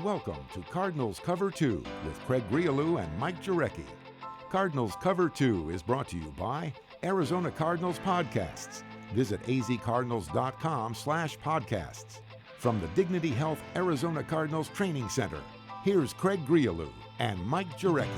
Welcome to Cardinals Cover 2 with Craig Grialou and Mike Jurecki. Cardinals Cover 2 is brought to you by Arizona Cardinals Podcasts. Visit azcardinals.com/podcasts. From the Dignity Health Arizona Cardinals Training Center, here's Craig Grialou and Mike Jurecki.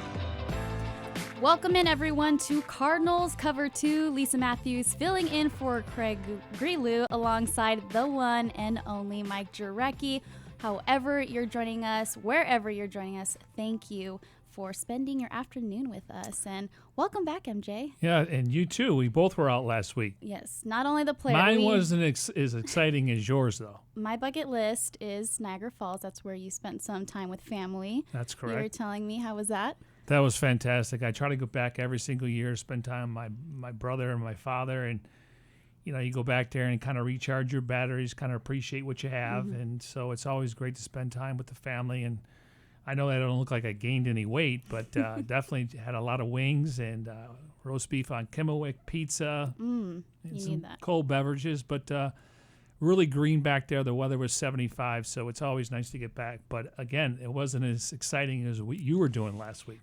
Welcome in, everyone, to Cardinals Cover 2. Lisa Matthews filling in for Craig Grialou alongside the one and only Mike Jurecki. However you're joining us, wherever you're joining us, thank you for spending your afternoon with us. And welcome back, MJ. Yeah, and you too. We both were out last week. Yes, not only the player. Mine wasn't as exciting as yours, though. My bucket list is Niagara Falls. That's where you spent some time with family. That's correct. You were telling me, how was that? That was fantastic. I try to go back every single year, spend time with my brother and my father, and you go back there and kind of recharge your batteries, kind of appreciate what you have, and so it's always great to spend time with the family. And I know I don't look like I gained any weight, but definitely had a lot of wings and roast beef on Kimmelwick, pizza, and some need that. cold beverages, but really green back there. The weather was 75, so it's always nice to get back. But again, it wasn't as exciting as what you were doing last week.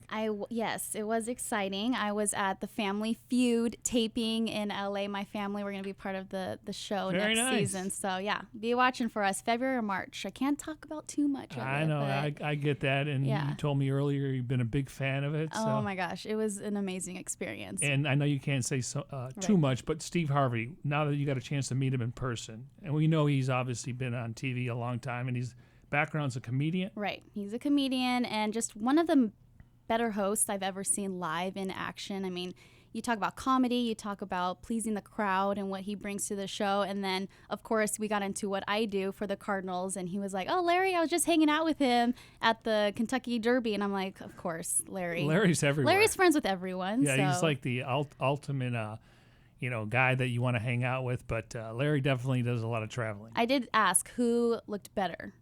Yes, it was exciting. I was at the Family Feud taping in LA. My family were going to be part of the show Very next nice. season. So yeah, be watching for us February or March. I can't talk about too much of it. I know, but I get that, and yeah. you told me earlier you've been a big fan of it. Oh my gosh, it was an amazing experience. And I know you can't say too much, but Steve Harvey, now that you got a chance to meet him in person, and we know he's obviously been on TV a long time, and his background's a comedian. Right, he's a comedian and just one of the better hosts I've ever seen live in action. I mean, you talk about comedy, you talk about pleasing the crowd and what he brings to the show, and then, of course, we got into what I do for the Cardinals, and he was like, oh, Larry, I was just hanging out with him at the Kentucky Derby, and I'm like, of course, Larry. Larry's everywhere. Larry's friends with everyone. Yeah, so. he's like the ultimate guy that you want to hang out with, but Larry definitely does a lot of traveling. I did ask who looked better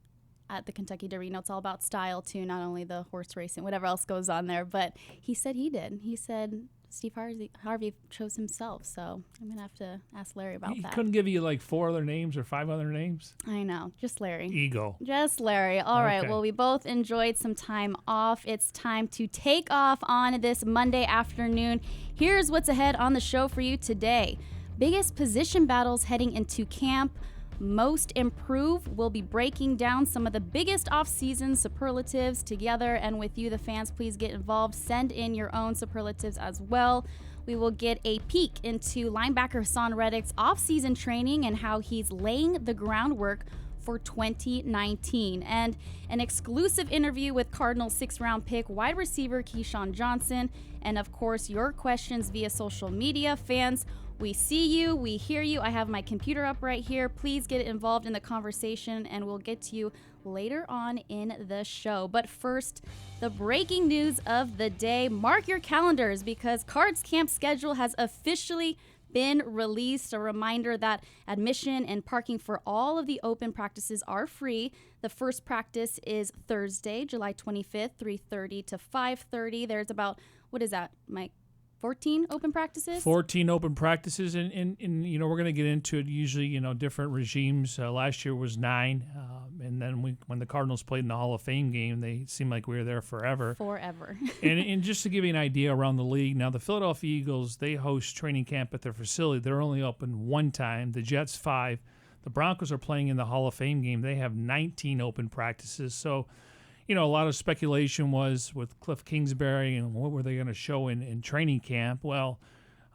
at the Kentucky Derby. It's all about style, too, not only the horse racing, whatever else goes on there, but he said he did. He said Steve Harvey chose himself, so I'm going to have to ask Larry about He that. couldn't give you like 4 other names or 5 other names? I know, just Larry. Ego. Just Larry. All right, Okay. well, we both enjoyed some time off. It's time to take off on this Monday afternoon. Here's what's ahead on the show for you today. Biggest position battles heading into camp. Most improved. We'll be breaking down some of the biggest off-season superlatives together and with you, the fans. Please get involved. Send in your own superlatives as well. We will get a peek into linebacker Hasan Reddick's off-season training and how he's laying the groundwork for 2019, and an exclusive interview with Cardinals 6th-round pick wide receiver KeeSean Johnson, and of course your questions via social media. Fans, we see you, we hear you. I have my computer up right here. Please get involved in the conversation, and we'll get to you later on in the show. But first, the breaking news of the day. Mark your calendars because Cards Camp schedule has officially been released. A reminder that admission and parking for all of the open practices are free. The first practice is Thursday, July 25th, 3:30 to 5:30. There's about, what is that, Mike? 14 open practices? 14 open practices, and we're going to get into it. Usually, different regimes. Last year was 9, and then when the Cardinals played in the Hall of Fame game, they seemed like we were there forever. and just to give you an idea around the league, now the Philadelphia Eagles, they host training camp at their facility. They're only open 1 time. The Jets 5. The Broncos are playing in the Hall of Fame game. They have 19 open practices. So, a lot of speculation was with Cliff Kingsbury and what were they going to show in training camp. Well,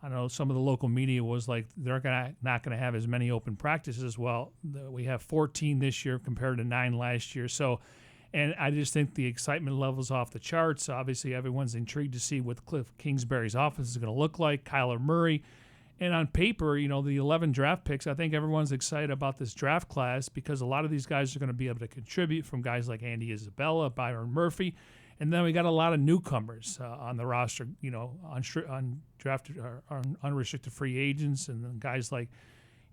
I know some of the local media was like they're not going to have as many open practices. Well, we have 14 this year compared to 9 last year. So, and I just think the excitement level's off the charts. Obviously, everyone's intrigued to see what Cliff Kingsbury's offense is going to look like. Kyler Murray. And on paper, the 11 draft picks, I think everyone's excited about this draft class because a lot of these guys are going to be able to contribute, from guys like Andy Isabella, Byron Murphy. And then we got a lot of newcomers on the roster, undrafted or unrestricted free agents, and then guys like,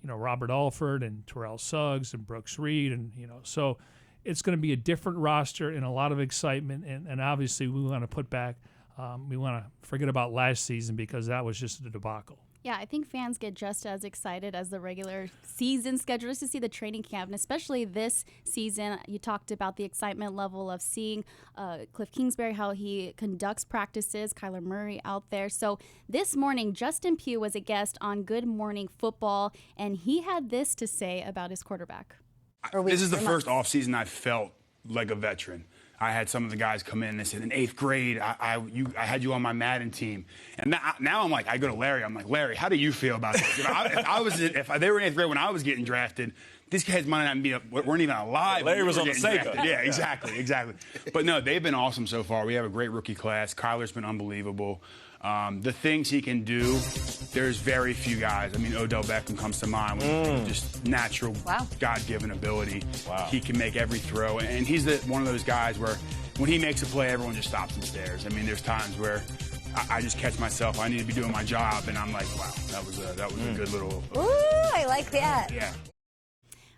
Robert Alford and Terrell Suggs and Brooks Reed. And, so it's going to be a different roster and a lot of excitement. And obviously we want to put back, we want to forget about last season because that was just a debacle. Yeah, I think fans get just as excited as the regular season schedule just to see the training camp, and especially this season. You talked about the excitement level of seeing Cliff Kingsbury, how he conducts practices, Kyler Murray out there. So this morning, Justin Pugh was a guest on Good Morning Football, and he had this to say about his quarterback. This is the first offseason I felt like a veteran. I had some of the guys come in and they said, in 8th grade, I had you on my Madden team. And now I'm like, I go to Larry. I'm like, Larry, how do you feel about this? If they were in 8th grade when I was getting drafted, these kids might not weren't even alive. Larry was on the Sega. Yeah, exactly. But no, they've been awesome so far. We have a great rookie class. Kyler's been unbelievable. The things he can do, there's very few guys. I mean, Odell Beckham comes to mind with just natural, God-given ability. Wow. He can make every throw, and he's one of those guys where when he makes a play, everyone just stops and stares. I mean, there's times where I just catch myself. I need to be doing my job, and I'm like, wow, that was a good little. Ooh, I like that. Yeah.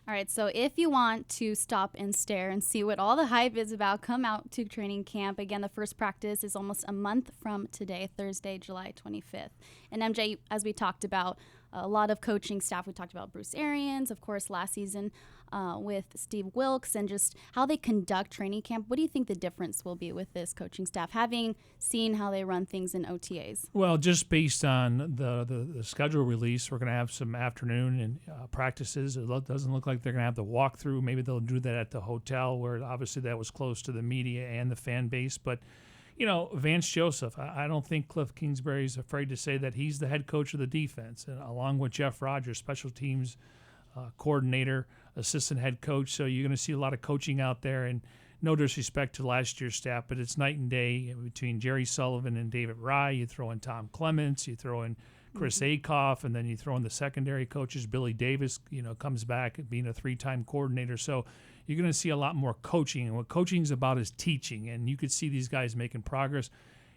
All right, so if you want to stop and stare and see what all the hype is about, come out to training camp. Again, the first practice is almost a month from today, Thursday, July 25th. And MJ, as we talked about, a lot of coaching staff. We talked about Bruce Arians, of course, last season with Steve Wilkes, and just how they conduct training camp. What do you think the difference will be with this coaching staff, having seen how they run things in OTAs? Well, just based on the schedule release, we're going to have some afternoon and practices. It doesn't look like they're going to have the walkthrough. Maybe they'll do that at the hotel, where obviously that was close to the media and the fan base. But, you know, Vance Joseph, I don't think Cliff Kingsbury is afraid to say that he's the head coach of the defense, and along with Jeff Rogers, special teams coordinator, assistant head coach. So you're going to see a lot of coaching out there, and no disrespect to last year's staff, but it's night and day between Jerry Sullivan and David Rye. You throw in Tom Clements, you throw in Chris Akoff, and then you throw in the secondary coaches. Billy Davis, comes back being a 3-time coordinator. So you're going to see a lot more coaching, and what coaching is about is teaching, and you could see these guys making progress.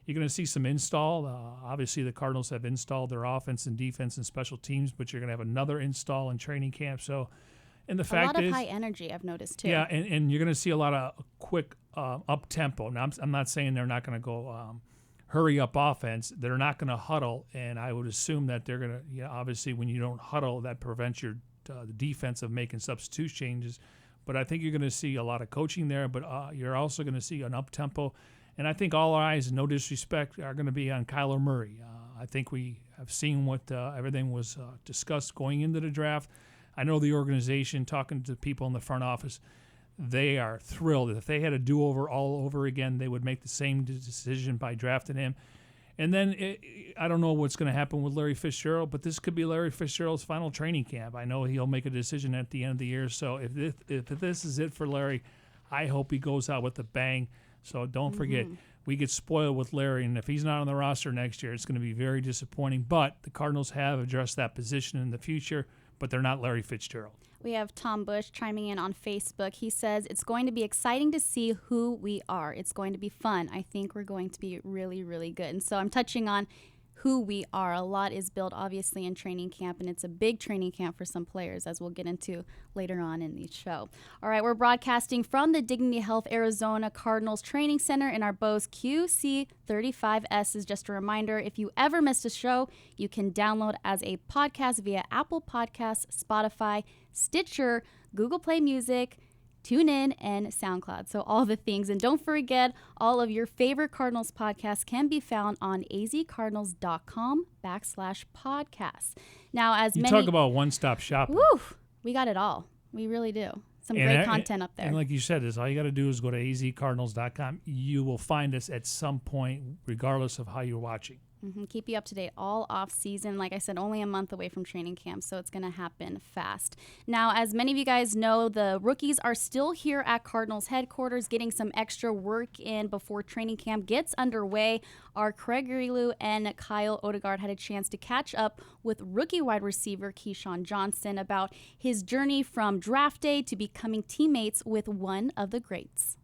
You're going to see some install. Obviously, the Cardinals have installed their offense and defense and special teams, but you're going to have another install in training camp. So, and the fact is, a lot of high energy, I've noticed too. Yeah, and you're going to see a lot of quick up tempo. Now, I'm not saying they're not going to go hurry up offense. They're not going to huddle, and I would assume that they're going to. Obviously, when you don't huddle, that prevents your the defense of making substitute changes. But I think you're going to see a lot of coaching there. But you're also going to see an up tempo. And I think all our eyes, no disrespect, are going to be on Kyler Murray. I think we have seen what everything was discussed going into the draft. I know the organization, talking to people in the front office, they are thrilled. If they had a do-over all over again, they would make the same decision by drafting him. And then I don't know what's going to happen with Larry Fitzgerald, but this could be Larry Fitzgerald's final training camp. I know he'll make a decision at the end of the year. So if this is it for Larry, I hope he goes out with a bang. So don't forget, we get spoiled with Larry, and if he's not on the roster next year, it's going to be very disappointing. But the Cardinals have addressed that position in the future, but they're not Larry Fitzgerald. We have Tom Bush chiming in on Facebook. He says, it's going to be exciting to see who we are. It's going to be fun. I think we're going to be really, really good. And so I'm touching on who we are. A lot is built, obviously, in training camp, and it's a big training camp for some players, as we'll get into later on in the show. All right, we're broadcasting from the Dignity Health Arizona Cardinals Training Center in our Bose QC35S. Is just a reminder, if you ever missed a show, you can download as a podcast via Apple Podcasts, Spotify, Stitcher, Google Play Music, TuneIn, and SoundCloud. So all the things. And don't forget, all of your favorite Cardinals podcasts can be found on azcardinals.com/podcasts. Now, as you many talk about one-stop shopping. Woo! We got it all. We really do. Some great content up there. And like you said, all you got to do is go to azcardinals.com. You will find us at some point, regardless of how you're watching. Keep you up to date all off season. Like I said, only a month away from training camp, so it's going to happen fast. Now, as many of you guys know, the rookies are still here at Cardinals headquarters getting some extra work in before training camp gets underway. Our Craig Grialou and Kyle Odegaard had a chance to catch up with rookie wide receiver KeeSean Johnson about his journey from draft day to becoming teammates with one of the greats.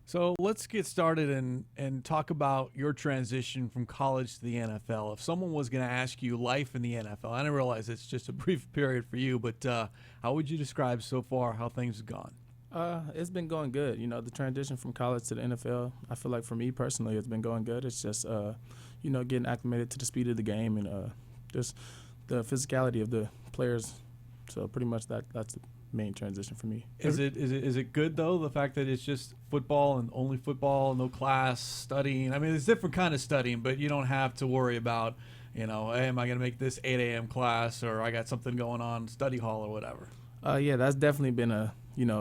So let's get started and talk about your transition from college to the NFL. If someone was going to ask you life in the NFL, I didn't realize it's just a brief period for you, but how would you describe so far how things have gone? It's been going good. The transition from college to the NFL, I feel like for me personally, it's been going good. It's just, getting acclimated to the speed of the game and just the physicality of the players. So pretty much that's the main transition for me. Is it good though, the fact that it's just football and only football, no class, studying? I mean, it's different kind of studying, but you don't have to worry about, hey, am I going to make this 8 a.m. class, or I got something going on study hall or whatever? Yeah, that's definitely been a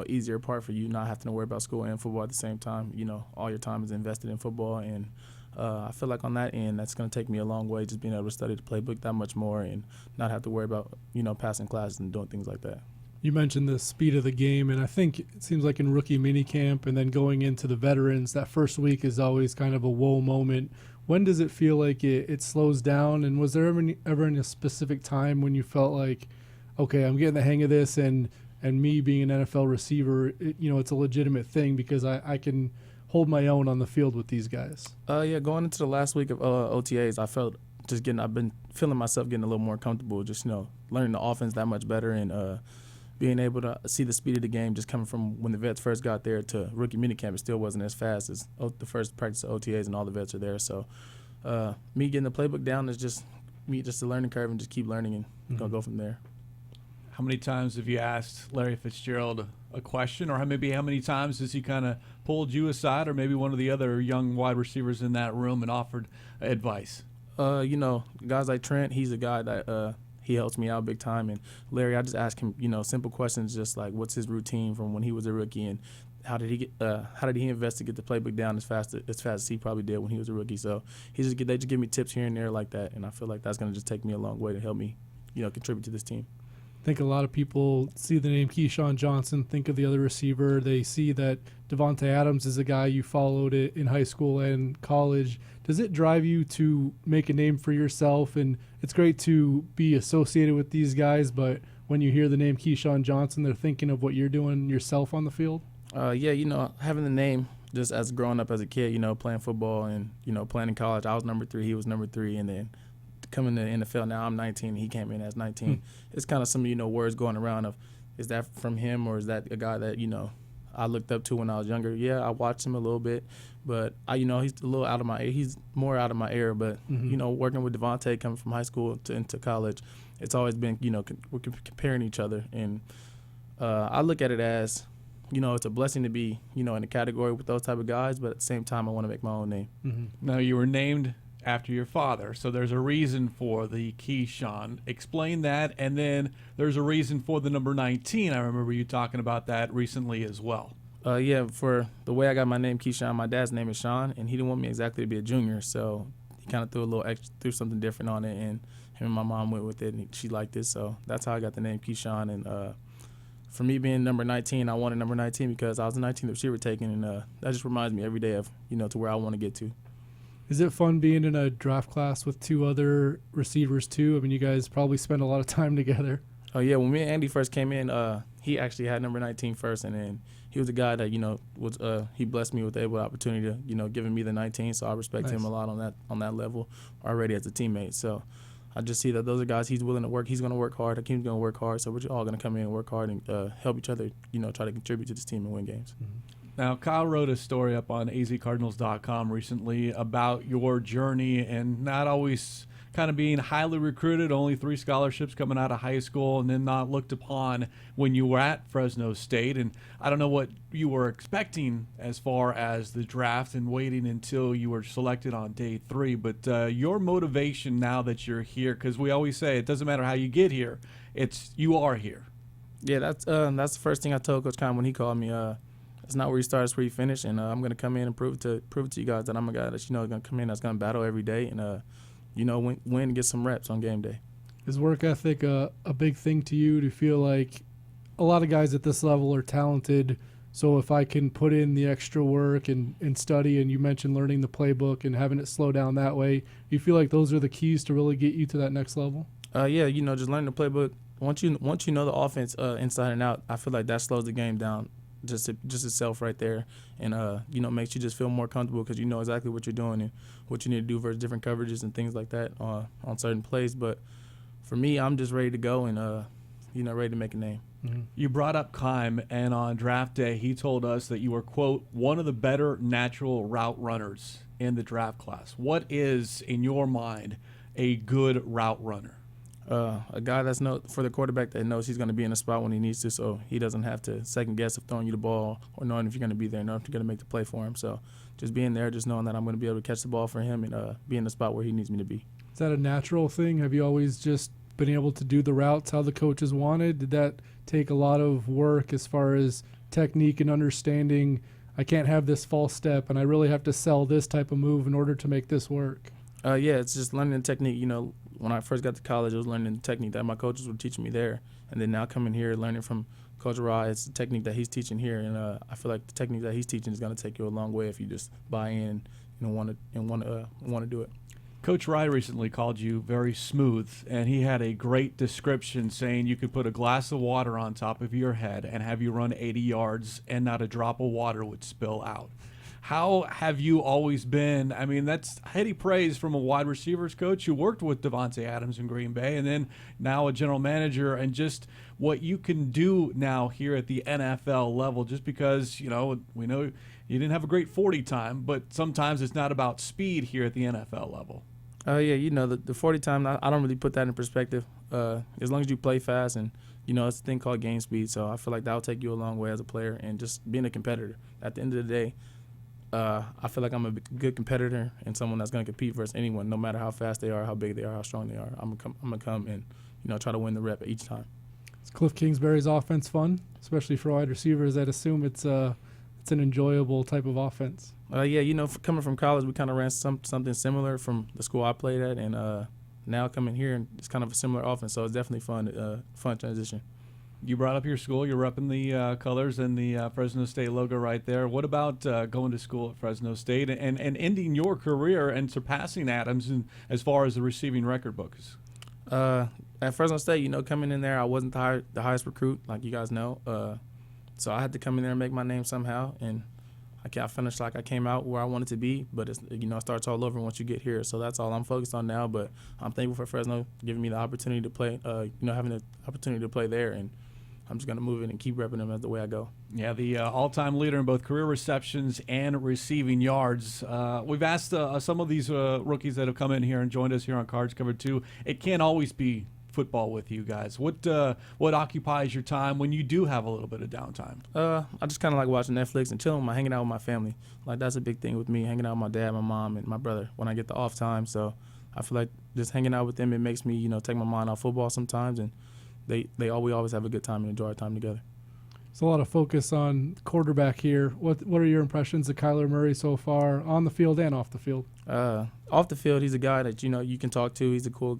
easier part for you, not having to worry about school and football at the same time. All your time is invested in football, and I feel like on that end, that's going to take me a long way, just being able to study the playbook that much more and not have to worry about passing classes and doing things like that. You mentioned the speed of the game, and I think it seems like in rookie minicamp and then going into the veterans, that first week is always kind of a whoa moment. When does it feel like it slows down, and was there ever a specific time when you felt like, okay, I'm getting the hang of this, and me being an NFL receiver, it's a legitimate thing because I can hold my own on the field with these guys? Yeah, going into the last week of OTAs, I've been feeling myself getting a little more comfortable, just, learning the offense that much better and being able to see the speed of the game just coming from when the vets first got there to rookie minicamp. It still wasn't as fast as the first practice of OTAs and all the vets are there. So me getting the playbook down is just a learning curve and just keep learning and gonna go from there. How many times have you asked Larry Fitzgerald a question, or how many times has he kind of pulled you aside, or maybe one of the other young wide receivers in that room and offered advice? Guys like Trent, he's a guy that he helps me out big time. And Larry, I just ask him, simple questions just like what's his routine from when he was a rookie, and how did he invest to get the playbook down as fast as he probably did when he was a rookie. So they just give me tips here and there like that, and I feel like that's going to just take me a long way to help me, contribute to this team. I think a lot of people see the name KeeSean Johnson, think of the other receiver. They see that Devontae Adams is a guy you followed in high school and college. Does it drive you to make a name for yourself? And it's great to be associated with these guys, but when you hear the name KeeSean Johnson, they're thinking of what you're doing yourself on the field? Yeah, having the name just as growing up as a kid, playing football and, playing in college. I was number 3, he was number 3, and then coming to the NFL now, I'm 19, he came in as 19. It's kind of some, words going around of, is that from him or is that a guy that, I looked up to when I was younger? Yeah, I watched him a little bit, but he's a little out of my ear. He's more out of my ear, but, working with Devontae coming from high school into college, it's always been, we're comparing each other. And I look at it as, it's a blessing to be, in a category with those type of guys, but at the same time, I want to make my own name. Now, you were named after your father, so there's a reason for the KeeSean. Explain that, and then there's a reason for the number 19. I remember you talking about that recently as well. Yeah, for the way I got my name Keyshawn, my dad's name is Sean, and he didn't want me exactly to be a junior, so he kind of threw something different on it, and him and my mom went with it, and she liked it, so that's how I got the name Keyshawn. And for me being number 19, I wanted number 19 because I was the 19th receiver taken, and that just reminds me every day of, to where I want to get to. Is it fun being in a draft class with 2 other receivers too? I mean, you guys probably spend a lot of time together. Oh, yeah. When me and Andy first came in, he actually had number 19 first, and then he was a guy that, he blessed me with the opportunity to, giving me the 19, so I respect him a lot on that level already as a teammate. So I just see that those are guys he's willing to work. He's going to work hard. Hakeem's going to work hard, so we're all going to come in and work hard and help each other, try to contribute to this team and win games. Now, Kyle wrote a story up on azcardinals.com recently about your journey and not always kind of being highly recruited, only 3 scholarships coming out of high school, and then not looked upon when you were at Fresno State. And I don't know what you were expecting as far as the draft and waiting until you were selected on day 3, but your motivation now that you're here, because we always say it doesn't matter how you get here, you are here. Yeah, that's the first thing I told Coach Khan when he called me. It's not where you start, it's where you finish, and I'm going to come in and prove it to you guys that I'm a guy that's, is going to come in, that's going to battle every day and, win and get some reps on game day. Is work ethic a big thing to you? Do you feel like a lot of guys at this level are talented, so if I can put in the extra work and study, and you mentioned learning the playbook and having it slow down that way, do you feel like those are the keys to really get you to that next level? Yeah, just learning the playbook. Once you know the offense inside and out, I feel like that slows the game down. Just itself right there, and makes you just feel more comfortable because you know exactly what you're doing and what you need to do versus different coverages and things like that on certain plays. But for me, I'm just ready to go and ready to make a name. Mm-hmm. You brought up Keim, and on draft day, he told us that you were, quote, one of the better natural route runners in the draft class. What is, in your mind, a good route runner? A guy that's for the quarterback that knows he's going to be in a spot when he needs to, so he doesn't have to second guess of throwing you the ball or knowing if you're going to be there, knowing if you're going to make the play for him. So just being there, just knowing that I'm going to be able to catch the ball for him and be in the spot where he needs me to be. Is that a natural thing? Have you always just been able to do the routes how the coaches wanted? Did that take a lot of work as far as technique and understanding? I can't have this false step, and I really have to sell this type of move in order to make this work. Yeah, it's just learning the technique. You know, when I first got to college, I was learning the technique that my coaches were teaching me there. And then now coming here, learning from Coach Ra, it's the technique that he's teaching here. And I feel like the technique that he's teaching is going to take you a long way if you just buy in and want to do it. Coach Rye recently called you very smooth, and he had a great description saying you could put a glass of water on top of your head and have you run 80 yards and not a drop of water would spill out. How have you always been? I mean, that's heady praise from a wide receivers coach who worked with Devontae Adams in Green Bay and then now a general manager, and just what you can do now here at the NFL level, just because, you know, we know you didn't have a great 40 time, but sometimes it's not about speed here at the NFL level. Yeah, you know, the 40 time, I don't really put that in perspective. As long as you play fast and, you know, it's a thing called game speed. So I feel like that will take you a long way as a player and just being a competitor. At the end of the day, I feel like I'm a good competitor and someone that's going to compete versus anyone, no matter how fast they are, how big they are, how strong they are. I'm gonna come and, you know, try to win the rep each time. Is Cliff Kingsbury's offense fun, especially for wide receivers? I'd assume it's an enjoyable type of offense. Yeah, you know, coming from college, we kind of ran something similar from the school I played at, and now coming here, and it's kind of a similar offense, so it's definitely fun transition. You brought up your school. You're repping the colors and the Fresno State logo right there. What about going to school at Fresno State and ending your career and surpassing Adams as far as the receiving record books? At Fresno State, you know, coming in there, I wasn't the highest recruit, like you guys know. So I had to come in there and make my name somehow, and I finished like I came out where I wanted to be, but it's, you know, it starts all over once you get here. So that's all I'm focused on now. But I'm thankful for Fresno giving me the opportunity to play, you know, having the opportunity to play there, and I'm just going to move in and keep repping them as the way I go. Yeah, the all-time leader in both career receptions and receiving yards. We've asked some of these rookies that have come in here and joined us here on Cards Covered 2. It can't always be football with you guys. What occupies your time when you do have a little bit of downtime? I just kind of like watching Netflix and chilling, hanging out with my family. Like, that's a big thing with me, hanging out with my dad, my mom, and my brother when I get the off time. So I feel like just hanging out with them, it makes me, you know, take my mind off football sometimes, and we always have a good time and enjoy our time together. There's a lot of focus on quarterback here. What are your impressions of Kyler Murray so far, on the field and off the field? Off the field, he's a guy that, you know, you can talk to. He's a cool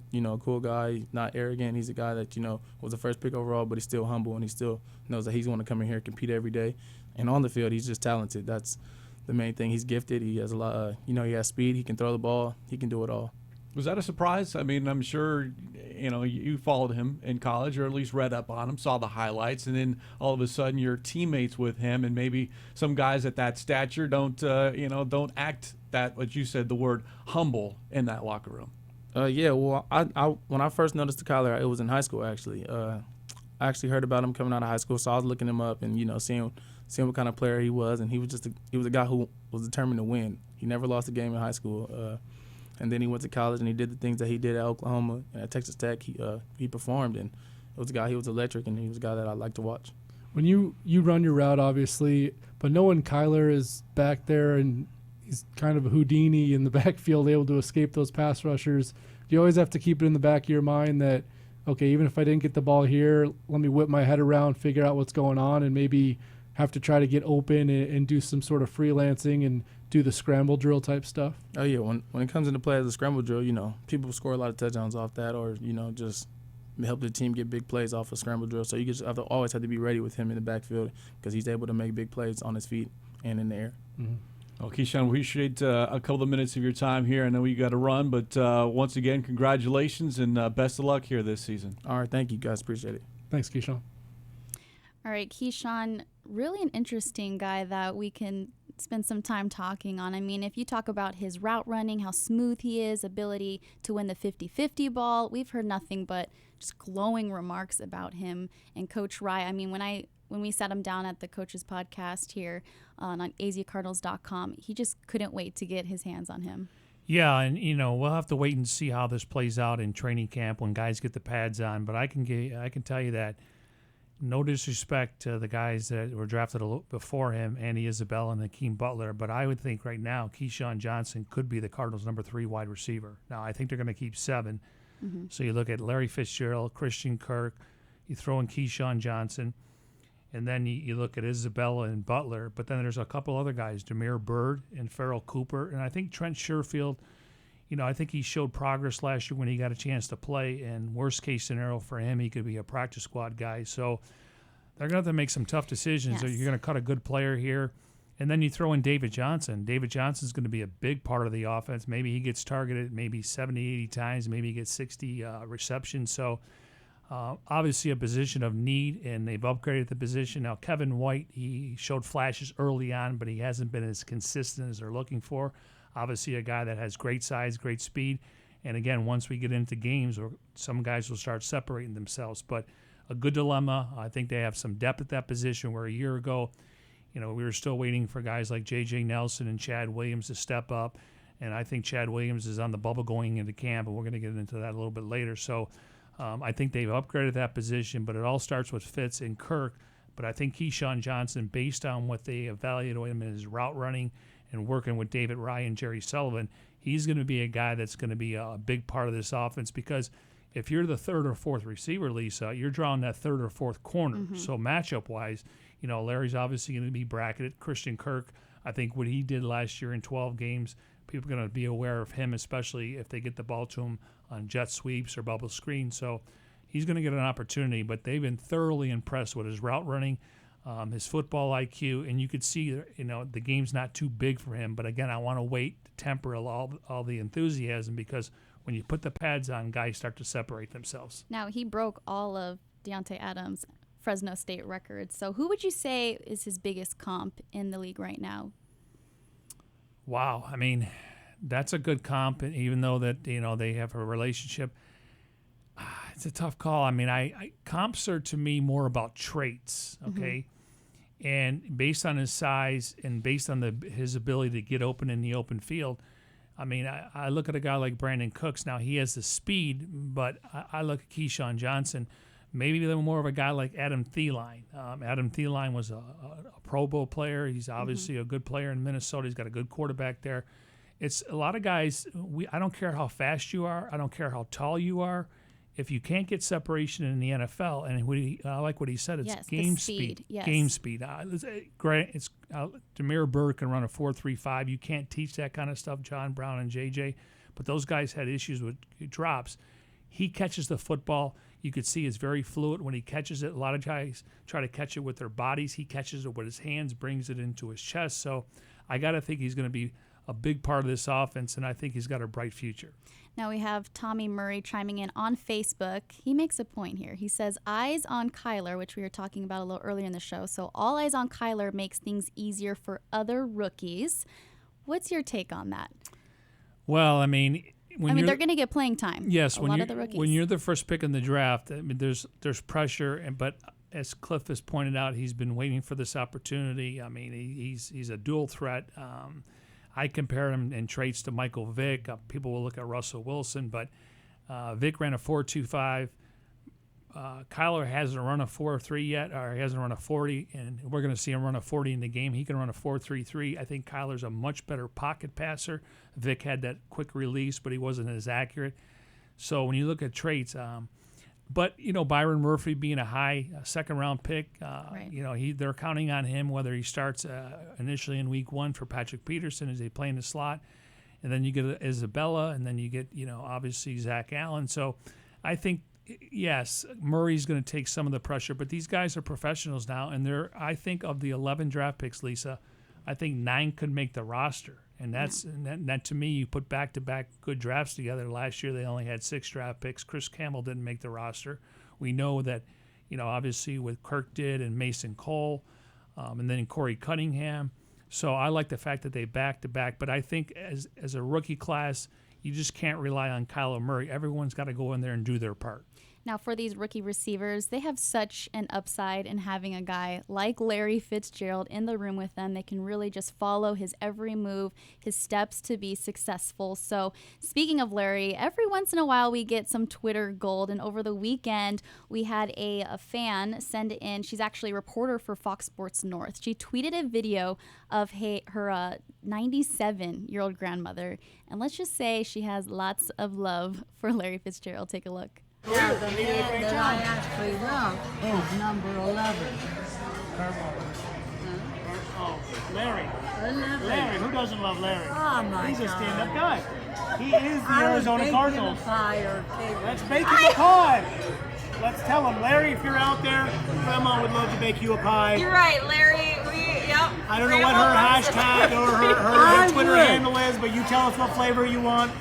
guy. He's not arrogant. He's a guy that, you know, was the first pick overall, but he's still humble, and he still knows that he's going to come in here and compete every day. And on the field, he's just talented. That's the main thing. He's gifted. He has a lot. You know, he has speed. He can throw the ball. He can do it all. Was that a surprise? I mean, I'm sure, you know, you followed him in college, or at least read up on him, saw the highlights, and then all of a sudden you're teammates with him, and maybe some guys at that stature don't act that, what you said, the word humble in that locker room. Yeah, well, I when I first noticed Kyler, it was in high school, actually. I actually heard about him coming out of high school, so I was looking him up and, you know, seeing what kind of player he was, and he was a guy who was determined to win. He never lost a game in high school. And then he went to college and he did the things that he did at Oklahoma and at Texas Tech. He performed, and it was a guy. He was electric, and he was a guy that I like to watch. When you run your route, obviously, but knowing Kyler is back there and he's kind of a Houdini in the backfield, able to escape those pass rushers, do you always have to keep it in the back of your mind that, okay, even if I didn't get the ball here, let me whip my head around, figure out what's going on, and maybe have to try to get open and do some sort of freelancing and do the scramble drill type stuff? Oh, yeah. When it comes into play as a scramble drill, you know, people score a lot of touchdowns off that, or, you know, just help the team get big plays off a scramble drill. So you just always have to be ready with him in the backfield because he's able to make big plays on his feet and in the air. Mm-hmm. Well, Keyshawn, we appreciate a couple of minutes of your time here. I know you got to run, but once again, congratulations and best of luck here this season. All right. Thank you, guys. Appreciate it. Thanks, Keyshawn. All right, Keyshawn, really an interesting guy that we can spend some time talking on. I mean, if you talk about his route running, how smooth he is, ability to win the 50-50 ball, we've heard nothing but just glowing remarks about him. And Coach Rye, I mean, when we sat him down at the coaches podcast here on azcardinals.com, he just couldn't wait to get his hands on him. Yeah, and we'll have to wait and see how this plays out in training camp when guys get the pads on. But I can tell you that, no disrespect to the guys that were drafted before him, Andy Isabella and Hakeem Butler, but I would think right now KeeSean Johnson could be the Cardinals' number 3 wide receiver. Now I think they're going to keep 7. Mm-hmm. So you look at Larry Fitzgerald, Christian Kirk, you throw in KeeSean Johnson, and then you look at Isabella and Butler. But then there's a couple other guys, Damiere Byrd and Farrell Cooper. And I think Trent Sherfield, I think he showed progress last year when he got a chance to play. And worst case scenario for him, he could be a practice squad guy. So they're going to have to make some tough decisions. Yes. You're going to cut a good player here. And then you throw in David Johnson. David Johnson's going to be a big part of the offense. Maybe he gets targeted maybe 70, 80 times. Maybe he gets 60 receptions. So obviously a position of need, and they've upgraded the position. Now, Kevin White, he showed flashes early on, but he hasn't been as consistent as they're looking for. Obviously a guy that has great size, great speed. And, again, once we get into games, some guys will start separating themselves. But a good dilemma. I think they have some depth at that position where a year ago, we were still waiting for guys like J.J. Nelson and Chad Williams to step up. And I think Chad Williams is on the bubble going into camp, and we're going to get into that a little bit later. So I think they've upgraded that position, but it all starts with Fitz and Kirk. But I think KeeSean Johnson, based on what they evaluated him in his route running and working with David Ryan, Jerry Sullivan, he's going to be a guy that's going to be a big part of this offense, because if you're the 3rd or 4th receiver, Lisa, you're drawing that 3rd or 4th corner. Mm-hmm. So matchup-wise, Larry's obviously going to be bracketed. Christian Kirk, I think what he did last year in 12 games, people are going to be aware of him, especially if they get the ball to him on jet sweeps or bubble screens. So he's going to get an opportunity, but they've been thoroughly impressed with his route running, his football IQ, and you could see, the game's not too big for him. But again, I want to wait to temper all the enthusiasm, because when you put the pads on, guys start to separate themselves. Now, he broke all of Deontay Adams' Fresno State records. So who would you say is his biggest comp in the league right now? Wow. I mean, that's a good comp, even though that, they have a relationship. It's a tough call. I mean, comps are to me more about traits, okay? Mm-hmm. And based on his size and based on his ability to get open in the open field, I mean, I look at a guy like Brandon Cooks. Now, he has the speed, but I look at KeeSean Johnson, maybe a little more of a guy like Adam Thielen. Adam Thielen was a Pro Bowl player. He's obviously a good player in Minnesota. He's got a good quarterback there. It's a lot of guys. I don't care how fast you are. I don't care how tall you are. If you can't get separation in the NFL, and I like what he said, it's game speed. Yes. Game speed. It's Damiere Byrd can run a 4.35. You can't teach that kind of stuff, John Brown and JJ. But those guys had issues with drops. He catches the football. You could see it's very fluid when he catches it. A lot of guys try to catch it with their bodies. He catches it with his hands, brings it into his chest. So I got to think he's going to be a big part of this offense, and I think he's got a bright future. Now we have Tommy Murray chiming in on Facebook. He makes a point here. He says, eyes on Kyler, which we were talking about a little earlier in the show. So all eyes on Kyler makes things easier for other rookies. What's your take on that? Well, I mean, they're going to get playing time. Yes, a lot of the rookies. When you're the first pick in the draft, I mean, there's pressure, but as Cliff has pointed out, he's been waiting for this opportunity. I mean, he's a dual threat. I compare him in traits to Michael Vick. People will look at Russell Wilson, but Vick ran a 4.25. Kyler hasn't run a 4.3 yet, or he hasn't run a 40, and we're going to see him run a 40 in the game. He can run a 4.33. I think Kyler's a much better pocket passer. Vick had that quick release, but he wasn't as accurate. So when you look at traits, but Byron Murphy being a high second-round pick, right. They're counting on him whether he starts initially in week 1 for Patrick Peterson as they play in the slot, and then you get Isabella, and then you get obviously Zach Allen. So I think yes, Murray's going to take some of the pressure, but these guys are professionals now, and I think of the 11 draft picks, Lisa, I think 9 could make the roster. And that to me, you put back-to-back good drafts together. Last year they only had 6 draft picks. Chris Campbell didn't make the roster. We know that, obviously what Kirk did and Mason Cole, and then Corey Cunningham. So I like the fact that they back-to-back. But I think as a rookie class, you just can't rely on Kyler Murray. Everyone's got to go in there and do their part. Now, for these rookie receivers, they have such an upside in having a guy like Larry Fitzgerald in the room with them. They can really just follow his every move, his steps to be successful. So, speaking of Larry, every once in a while we get some Twitter gold. And over the weekend, we had a fan send in, she's actually a reporter for Fox Sports North. She tweeted a video of her 97-year-old grandmother. And let's just say she has lots of love for Larry Fitzgerald. Take a look. Yeah, the man that I actually love is number 11. Larry. 11. Larry. Who doesn't love Larry? Oh, my He's a God. stand-up guy. He is the Arizona Cardinals. Let's bake him a pie. Let's tell him, Larry, if you're out there, Grandma would love to bake you a pie. You're right, Larry. Yep. I don't know what her hashtag or her Twitter handle is, but you tell us what flavor you want.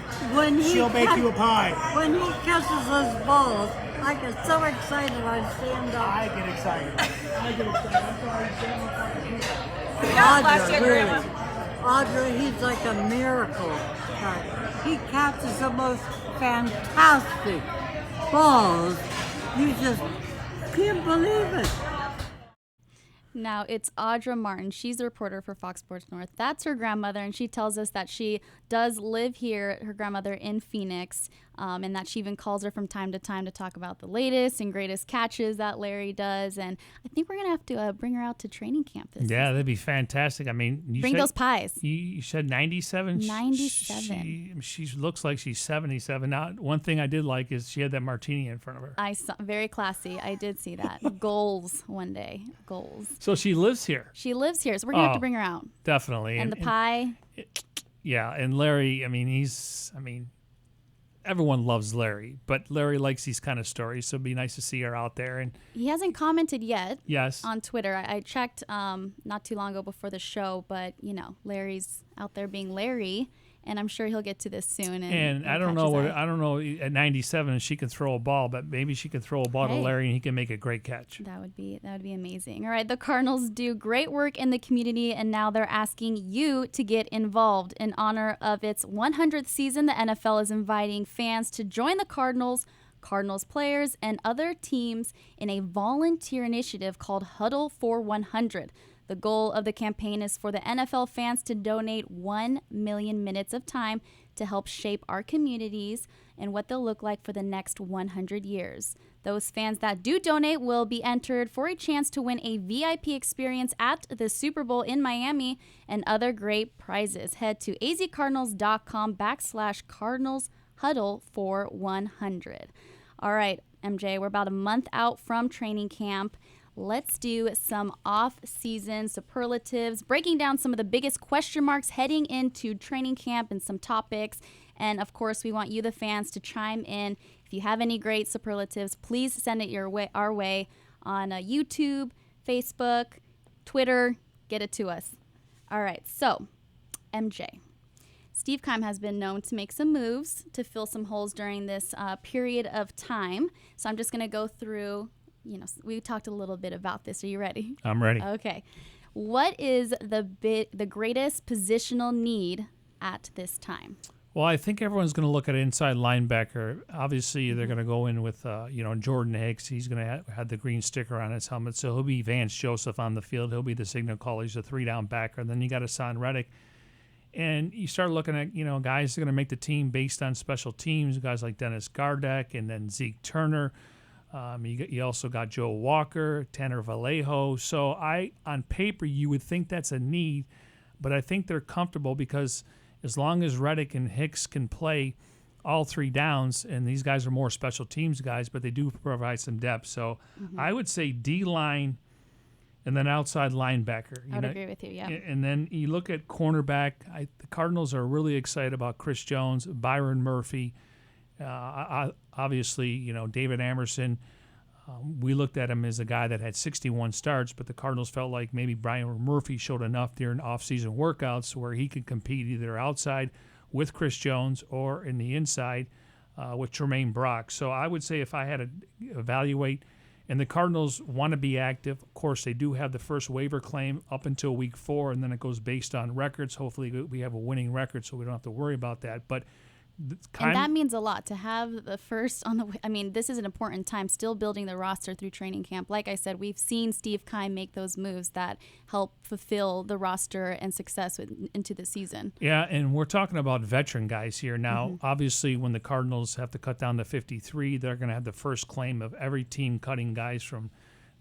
She'll bake you a pie. When he catches those balls, I get so excited I stand up. I get excited. God bless you, Grandma. Audrey, he's like a miracle guy. He catches the most fantastic balls. You just can't believe it. Now, it's Audra Martin. She's the reporter for Fox Sports North. That's her grandmother, and she tells us that she does live here, her grandmother, in Phoenix, and that she even calls her from time to time to talk about the latest and greatest catches that Larry does. And I think we're going to have to bring her out to training camp this season. that'd be fantastic. I mean, bring those pies. You said 97? 97. She looks like she's 77. Now, one thing I did like is she had that martini in front of her. I saw, very classy. I did see that. Goals one day. Goals. So she lives here. She lives here, so we're going to have to bring her out. Definitely. And the pie. Yeah, and Larry, I mean, everyone loves Larry, but Larry likes these kind of stories, so it'd be nice to see her out there. And he hasn't commented yet. Yes. On Twitter. I checked not too long ago before the show, but, Larry's out there being Larry, and I'm sure he'll get to this soon. And I don't know at 97 she can throw a ball, but maybe she can throw a ball to Larry and he can make a great catch. That would be amazing. All right, the Cardinals do great work in the community, and now they're asking you to get involved. In honor of its 100th season, the NFL is inviting fans to join the Cardinals players, and other teams in a volunteer initiative called Huddle for 100. The goal of the campaign is for the NFL fans to donate 1 million minutes of time to help shape our communities and what they'll look like for the next 100 years. Those fans that do donate will be entered for a chance to win a VIP experience at the Super Bowl in Miami and other great prizes. Head to azcardinals.com/Cardinals Huddle for 100. All right, MJ, we're about a month out from training camp. Let's do some off-season superlatives, breaking down some of the biggest question marks heading into training camp and some topics. And, of course, we want you, the fans, to chime in. If you have any great superlatives, please send it our way on YouTube, Facebook, Twitter. Get it to us. All right, so, MJ. Steve Keim has been known to make some moves to fill some holes during this period of time. So I'm just going to go through... we talked a little bit about this. Are you ready? I'm ready. Okay. What is the greatest positional need at this time? Well, I think everyone's going to look at inside linebacker. Obviously, they're going to go in with, Jordan Hicks. He's going to have the green sticker on his helmet, so he'll be Vance Joseph on the field. He'll be the signal caller. He's a 3-down backer. And then you got Hasan Reddick. And you start looking at, guys that are going to make the team based on special teams, guys like Dennis Gardeck and then Zeke Turner. You also got Joe Walker, Tanner Vallejo. So on paper, you would think that's a need, but I think they're comfortable because as long as Reddick and Hicks can play all 3 downs, and these guys are more special teams guys, but they do provide some depth. So I would say D-line and then outside linebacker. I would agree with you, yeah. And then you look at cornerback. The Cardinals are really excited about Chris Jones, Byron Murphy, obviously, David Amerson. We looked at him as a guy that had 61 starts, but the Cardinals felt like maybe Byron Murphy showed enough during off-season workouts where he could compete either outside with Chris Jones or in the inside with Tremaine Brock. So I would say if I had to evaluate, and the Cardinals want to be active. Of course, they do have the first waiver claim up until week 4, and then it goes based on records. Hopefully we have a winning record so we don't have to worry about that. But And that means a lot to have the first on the. I mean, this is an important time. Still building the roster through training camp. Like I said, we've seen Steve Keim make those moves that help fulfill the roster and success into the season. Yeah, and we're talking about veteran guys here now. Obviously, when the Cardinals have to cut down to 53, they're going to have the first claim of every team cutting guys from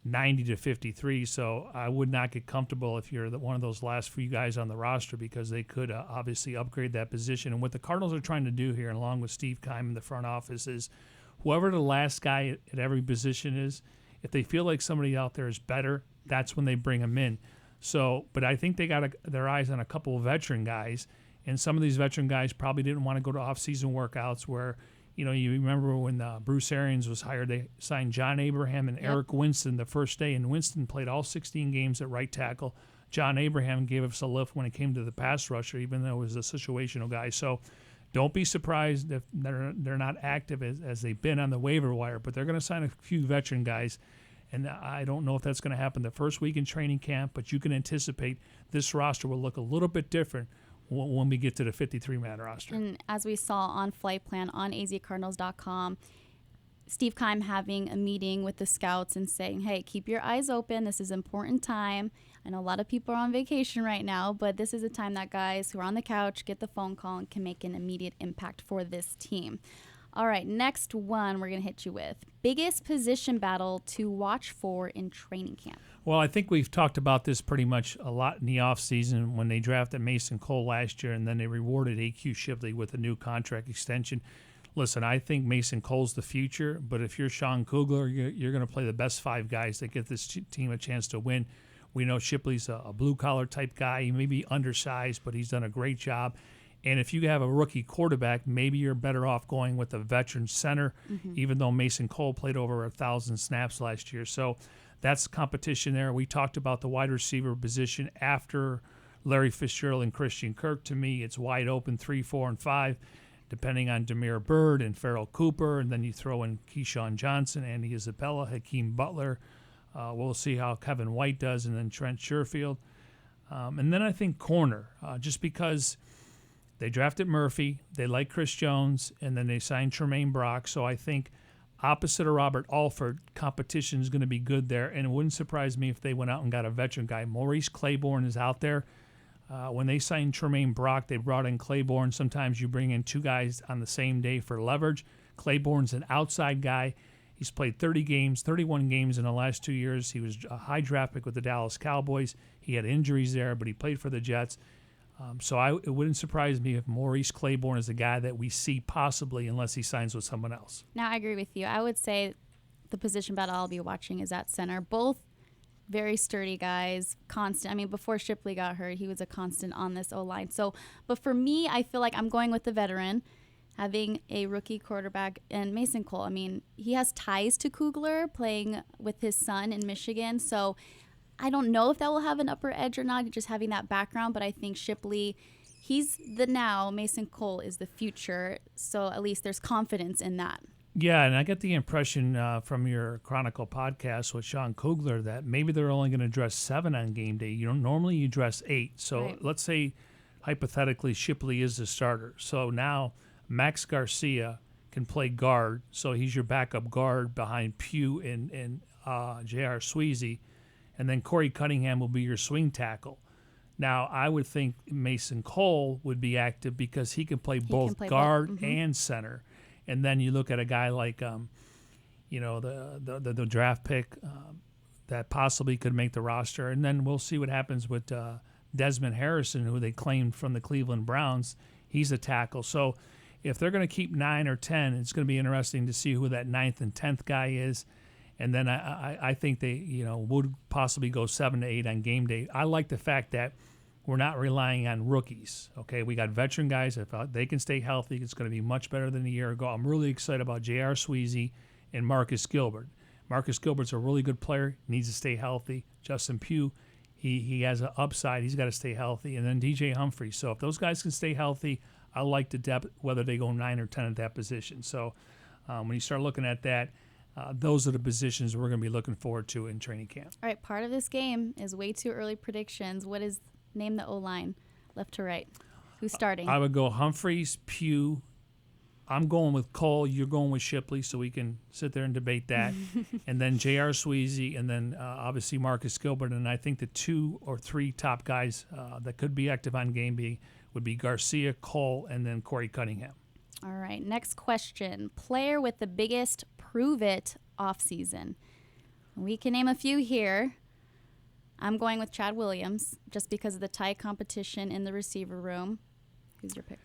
90 to 53. So I would not get comfortable if you're one of those last few guys on the roster, because they could obviously upgrade that position. And what the Cardinals are trying to do here, along with Steve Keim in the front office, is whoever the last guy at every position is, if they feel like somebody out there is better, that's when they bring them in. So, but I think they got their eyes on a couple of veteran guys, and some of these veteran guys probably didn't want to go to off-season workouts where, you know, you remember when Bruce Arians was hired, they signed John Abraham and Eric Winston the first day, and Winston played all 16 games at right tackle. John Abraham gave us a lift when it came to the pass rusher, even though it was a situational guy. So don't be surprised if they're not active as they've been on the waiver wire, but they're going to sign a few veteran guys. And I don't know if that's going to happen the first week in training camp, but you can anticipate this roster will look a little bit different when we get to the 53-man roster. And as we saw on Flight Plan on azcardinals.com, Steve Keim having a meeting with the scouts and saying, hey, keep your eyes open. This is an important time. I know a lot of people are on vacation right now, but this is a time that guys who are on the couch get the phone call and can make an immediate impact for this team. All right, next one we're going to hit you with. Biggest position battle to watch for in training camp. Well, I think we've talked about this pretty much a lot in the offseason when they drafted Mason Cole last year, and then they rewarded A.Q. Shipley with a new contract extension. Listen, I think Mason Cole's the future, but if you're Sean Kugler, you're going to play the best five guys that get this team a chance to win. We know Shipley's a blue-collar type guy. He may be undersized, but he's done a great job. And if you have a rookie quarterback, maybe you're better off going with a veteran center, even though Mason Cole played over 1,000 snaps last year. So that's competition there. We talked about the wide receiver position after Larry Fitzgerald and Christian Kirk. To me, it's wide open 3, 4, and 5, depending on Demir Byrd and Farrell Cooper. And then you throw in KeeSean Johnson, Andy Isabella, Hakeem Butler. We'll see how Kevin White does, and then Trent Sherfield. And then I think corner, just because they drafted Murphy, they like Chris Jones, and then they signed Tremaine Brock. So I think opposite of Robert Alford, competition is going to be good there. And it wouldn't surprise me if they went out and got a veteran guy. Maurice Claiborne is out there. When they signed Tremaine Brock, they brought in Claiborne. Sometimes you bring in two guys on the same day for leverage. Claiborne's an outside guy. He's played 31 games in the last 2 years. He was a high draft pick with the Dallas Cowboys. He had injuries there, but he played for the Jets. So it wouldn't surprise me if Maurice Claiborne is the guy that we see possibly, unless he signs with someone else. Now, I agree with you. I would say the position battle I'll be watching is at center. Both very sturdy guys, constant. I mean, before Shipley got hurt, he was a constant on this O-line. So, but for me, I feel like I'm going with the veteran, having a rookie quarterback, and Mason Cole. I mean, he has ties to Kugler, playing with his son in Michigan. So I don't know if that will have an upper edge or not, just having that background, but I think Shipley, he's the now, Mason Cole is the future, so at least there's confidence in that. Yeah, and I get the impression from your Chronicle podcast with Sean Kugler that maybe they're only going to dress 7 on game day. Normally you dress 8, so right. Let's say hypothetically Shipley is the starter. So now Max Garcia can play guard, so he's your backup guard behind Pugh and J.R. Sweezy. And then Corey Cunningham will be your swing tackle. Now, I would think Mason Cole would be active because he can play both guard and center. And then you look at a guy like, the draft pick that possibly could make the roster. And then we'll see what happens with Desmond Harrison, who they claimed from the Cleveland Browns. He's a tackle. So if they're going to keep 9 or 10, it's going to be interesting to see who that 9th and 10th guy is. And then I think they, would possibly go 7 to 8 on game day. I like the fact that we're not relying on rookies. Okay, we got veteran guys. If they can stay healthy, it's going to be much better than a year ago. I'm really excited about J.R. Sweezy and Marcus Gilbert. Marcus Gilbert's a really good player. Needs to stay healthy. Justin Pugh, he has an upside. He's got to stay healthy. And then DJ Humphrey. So if those guys can stay healthy, I like the depth, whether they go 9 or 10 at that position. So when you start looking at that, those are the positions we're going to be looking forward to in training camp. All right, part of this game is way too early predictions. What is, name the O-line, left to right? Who's starting? I would go Humphreys, Pugh, I'm going with Cole. You're going with Shipley, so we can sit there and debate that. And then J.R. Sweezy, and then obviously Marcus Gilbert. And I think the 2 or 3 top guys that could be active on game B would be Garcia, Cole, and then Corey Cunningham. All right, next question. Player with the biggest prove-it offseason. We can name a few here. I'm going with Chad Williams just because of the tight competition in the receiver room. Who's your pick?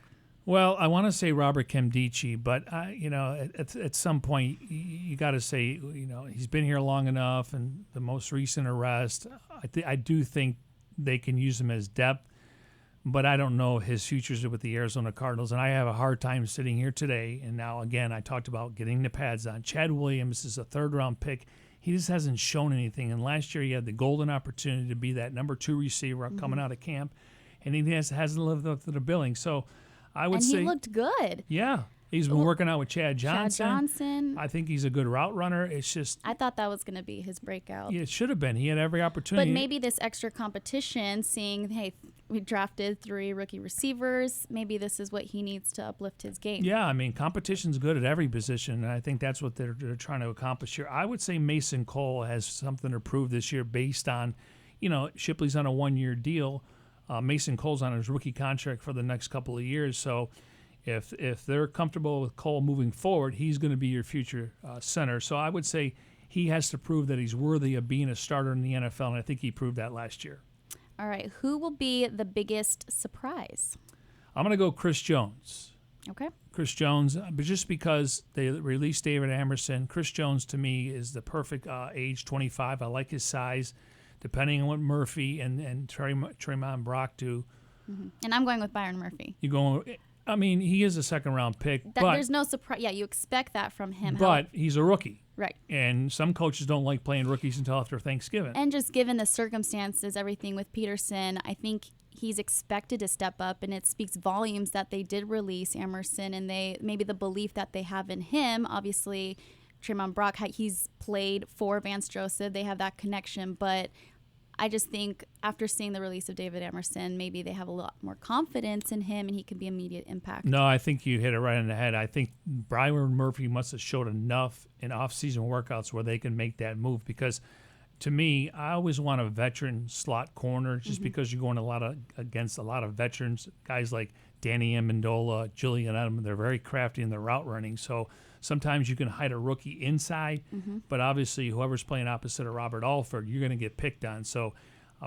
Well, I want to say Robert Kemdici, but at some point you got to say, he's been here long enough, and the most recent arrest, I do think they can use him as depth, but I don't know his futures with the Arizona Cardinals, and I have a hard time sitting here today. And now again, I talked about getting the pads on. Chad Williams is a 3rd-round pick. He just hasn't shown anything, and last year he had the golden opportunity to be that number 2 receiver coming out of camp, and he hasn't lived up to the billing. So I would say he looked good. Yeah, he's been working out with Chad Johnson. Chad I think he's a good route runner. It's just I thought that was going to be his breakout. Yeah, it should have been. He had every opportunity. But maybe this extra competition, seeing, hey, we drafted 3 rookie receivers, maybe this is what he needs to uplift his game. Yeah, I mean, competition's good at every position, and I think that's what they're trying to accomplish here. I would say Mason Cole has something to prove this year based on, Shipley's on a 1-year deal. Mason Cole's on his rookie contract for the next couple of years. So if they're comfortable with Cole moving forward, he's going to be your future center. So I would say he has to prove that he's worthy of being a starter in the NFL, and I think he proved that last year. All right, who will be the biggest surprise? I'm going to go Chris Jones. Okay. Chris Jones, but just because they released David Amerson, Chris Jones to me is the perfect age, 25. I like his size. Depending on what Murphy and Tremont Brock do. Mm-hmm. And I'm going with Byron Murphy. He is a 2nd-round pick. But there's no surprise. Yeah, you expect that from him. But he's a rookie. Right. And some coaches don't like playing rookies until after Thanksgiving. And just given the circumstances, everything with Peterson, I think he's expected to step up, and it speaks volumes that they did release Amerson, and maybe the belief that they have in him. Obviously, Tremont Brock, he's played for Vance Joseph. They have that connection, but I just think after seeing the release of David Amerson, maybe they have a lot more confidence in him and he can be immediate impact. No, I think you hit it right on the head. I think Byron Murphy must have showed enough in off-season workouts where they can make that move, because to me, I always want a veteran slot corner just because you're going against a lot of veterans, guys like Danny Amendola, Julian Edelman. They're very crafty in their route running. So sometimes you can hide a rookie inside, but obviously whoever's playing opposite of Robert Alford, you're going to get picked on. So